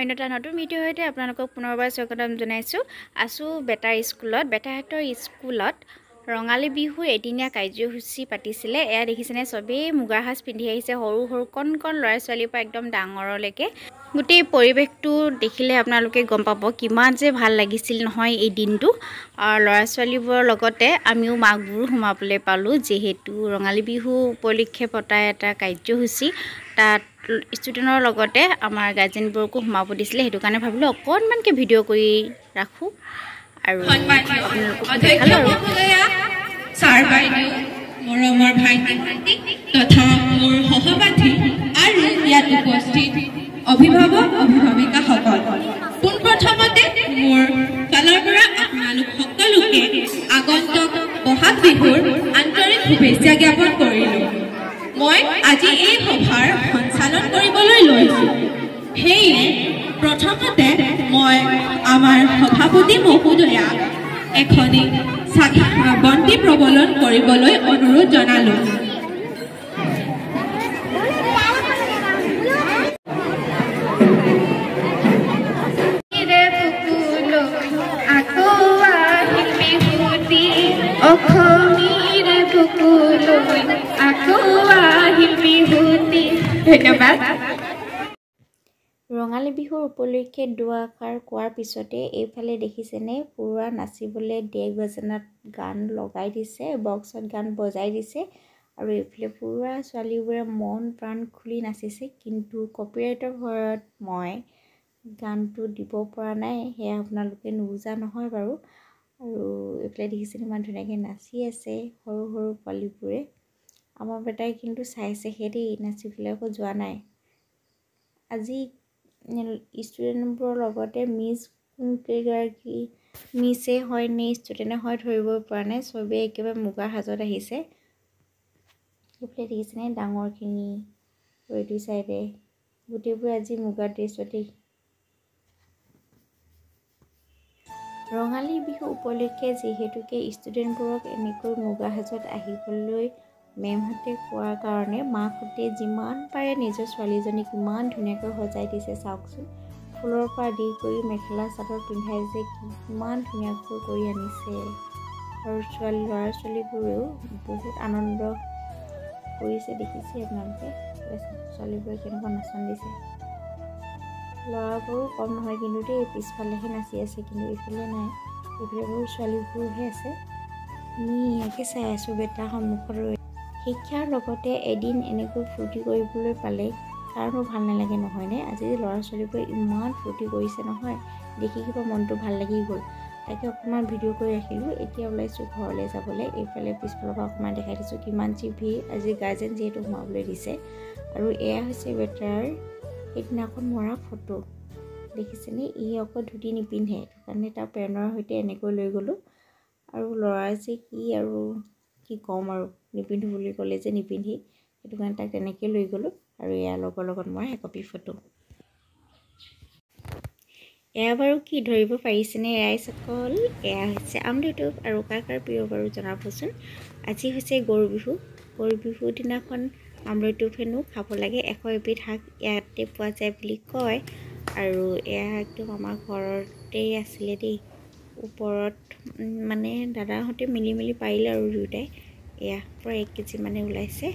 অন্যটা নতুন ভিডিও হইতে আপোনালোকক পুনৰবাৰ স্বাগতম জনাইছো আছো বেটাৰ স্কুলত বেটাহাটৰ স্কুলত ৰঙালী বিহু এদিনীয়া কাৰ্যসূচী পাতিছিলে এয়া দেখিছেনে সবেই মুগা সাজ পিন্ধি আহিছে সৰু সৰু কণ কণ ল'ৰা ছোৱালীৰ পৰা একদম ডাঙৰলৈকে গোটেই পৰিৱেশটো দেখিলে আপোনালোকে গম পাব কিমান যে ভাল লাগিছিল নহয় এই দিনটো আৰু ল'ৰা ছোৱালীবোৰৰ লগতে আমিও মাকবোৰ সোমাবলৈ পালো যেহেতু ৰঙালী বিহু উপলক্ষে পতা এটা কাৰ্যসূচী তাত ষ্টুডেন্টৰ লগতে আমাৰ গাৰ্জেনবোৰকো সোমাব দিছিলে হেতু কাৰণে ভাবিলো অকনমানকে ভিডিও কৰি ৰাখো আৰু ছাৰ বাইদেউ মৰমৰ ভাইটি তথা মোৰ সহপাঠী আৰু ইয়াত উপস্থিত অভিভাৱক অভিভাৱিকাসকল পোনপ্ৰথমতে মোৰ ফালৰ পৰা আপোনালোক সকলোকে আগন্তুক বহাগ বিহুৰ আন্তৰিক শুভেচ্ছা জ্ঞাপন কৰিলো মই আজি এই সভাৰ সঞ্চালন কৰিবলৈ লৈছো সেয়ে প্ৰথমতে মই আমাৰ সভাপতি মহোদয়া এখনি বন্তি প্ৰৱলন কৰিবলৈ অনুৰোধ জনালো ধন্যবাদ ৰঙালী বিহুৰ উপলক্ষে দুআষাৰ কোৱাৰ পিছতে এইফালে দেখিছেনে পুৰা নাচিবলৈ ডেক বাজনাত গান লগাই দিছে বক্সত গান বজাই দিছে আৰু এইফালে পুৰা ছোৱালীবোৰে মন প্ৰাণ খুলি নাচিছে কিন্তু কপিৰাইটৰ ভয়ত মই গানটো দিব পৰা নাই সেয়া আপোনালোকে নুবুজা নহয় বাৰু আৰু এইফালে দেখিছেনে ইমান ধুনীয়াকৈ নাচি আছে সৰু সৰু পোৱালীবোৰে আমাৰ বেটাই কিন্তু চাইছে হেৰি নাচিবলৈ আকৌ যোৱা নাই আজি ষ্টুডেণ্টবোৰৰ লগতে মিছ কেইগৰাকী মিছে হয় নে ষ্টুডেণ্টে হয় ধৰিব পৰা নাই চবেই একেবাৰে মুগা সাজত আহিছে এইফালে দেখিছেনে ডাঙৰখিনি এইটো চাইডে গোটেইবোৰ আজি মুগা ড্ৰেছতে ৰঙালী বিহু উপলক্ষে যিহেতুকে ষ্টুডেণ্টবোৰক এনেকৈ মুগা সাজত আহিবলৈ মেমহঁতে কোৱাৰ কাৰণে মাকহঁতে যিমান পাৰে নিজৰ ছোৱালীজনীক ইমান ধুনীয়াকৈ সজাই দিছে চাওকচোন ফুলৰ পৰা দি কৰি মেখেলা চাদৰ পিন্ধাই যে কিমান ধুনীয়াকৈ কৰি আনিছে আৰু ল'ৰা ছোৱালীবোৰেও বহুত আনন্দ কৰিছে দেখিছে আপোনালোকে ছোৱালীবোৰে কেনেকুৱা নাচন দিছে ল'ৰাবোৰো কম নহয় কিন্তু দেই পিছফালেহে নাচি আছে কিন্তু এইফালে নাই এইফালে বহুত ছোৱালীবোৰহে আছে আমি ইয়াকে চাই আছোঁ বেটা সন্মুখত ৰৈ শিক্ষাৰ লগতে এদিন এনেকৈ ফূৰ্তি কৰিবলৈ পালে কাৰণো ভাল নালাগে নহয়নে আজি ল'ৰা ছোৱালীবোৰে ইমান ফূৰ্তি কৰিছে নহয় দেখি কিবা মনটো ভাল লাগি গ'ল তাকে অকণমান ভিডিঅ' কৰি ৰাখিলোঁ এতিয়া ওলাইছোঁ ঘৰলৈ যাবলৈ এইফালে পিছফালৰ পৰা অকণমান দেখাই দিছোঁ কিমান যি ভিৰ আজি গাৰ্জেন যিহেতু সোমাবলৈ দিছে আৰু এয়া হৈছে বেটাৰ সেইদিনাখন মৰা ফটো দেখিছেনে ই আকৌ ধুতি নিপিন্ধে সেইটো কাৰণে তাৰ পেনৰ সৈতে এনেকৈ লৈ গ'লোঁ আৰু ল'ৰা যে কি আৰু কি ক'ম আৰু নিপিন্ধো বুলি ক'লে যে নিপিন্ধি সেইটো কাৰণে তাক তেনেকৈ লৈ গ'লোঁ আৰু এয়া লগৰ লগত মই একপি ফটো এয়া বাৰু কি ধৰিব পাৰিছেনে ৰাইজসকল এয়া হৈছে আমলুইটোপ আৰু কাৰ কাৰ প্ৰিয় বাৰু জনাবচোন আজি হৈছে গৰু বিহুৰ দিনাখন আমলুইটোপ হেনো খাব লাগে 100 এবিধ শাক ইয়াতে পোৱা যায় বুলি কয় আৰু এয়া একদম আমাৰ ঘৰতেই আছিলে দেই ওপৰত মানে দাদাহঁতে মিলি পাৰিলে আৰু দুয়োটাই এয়া প্ৰায় 1 কেজি মানে ওলাইছে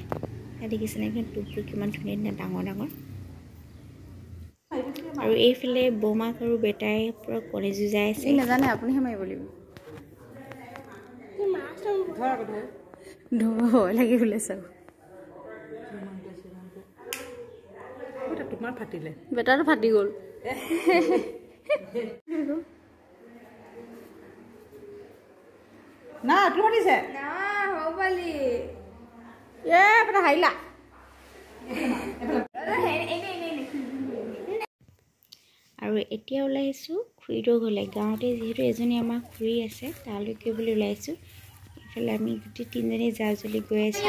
দেখিছেনে টোপবোৰ কিমান ধুনীয়া ডাঙৰ আৰু এইফালে বমাক আৰু বেটাই পুৰা কণী যুঁজাই আছে নাজানে আপুনিহে মাৰিব লাগিব ভয় লাগি বোলে চাব তোমাৰ ফাটিলে বেটাটো ফাটি গ'ল না তুমি ফাটিছে না হও পালি বেটা হাইলা আৰু এতিয়া ওলাইছোঁ খুৰীদেউ ঘৰলৈ গাঁৱতে যিহেতু এজনী আমাৰ খুৰী আছে তালৈকে বুলি ওলাইছোঁ এইফালে আমি গোটেই 3জনী জা জ্বলি গৈ আছোঁ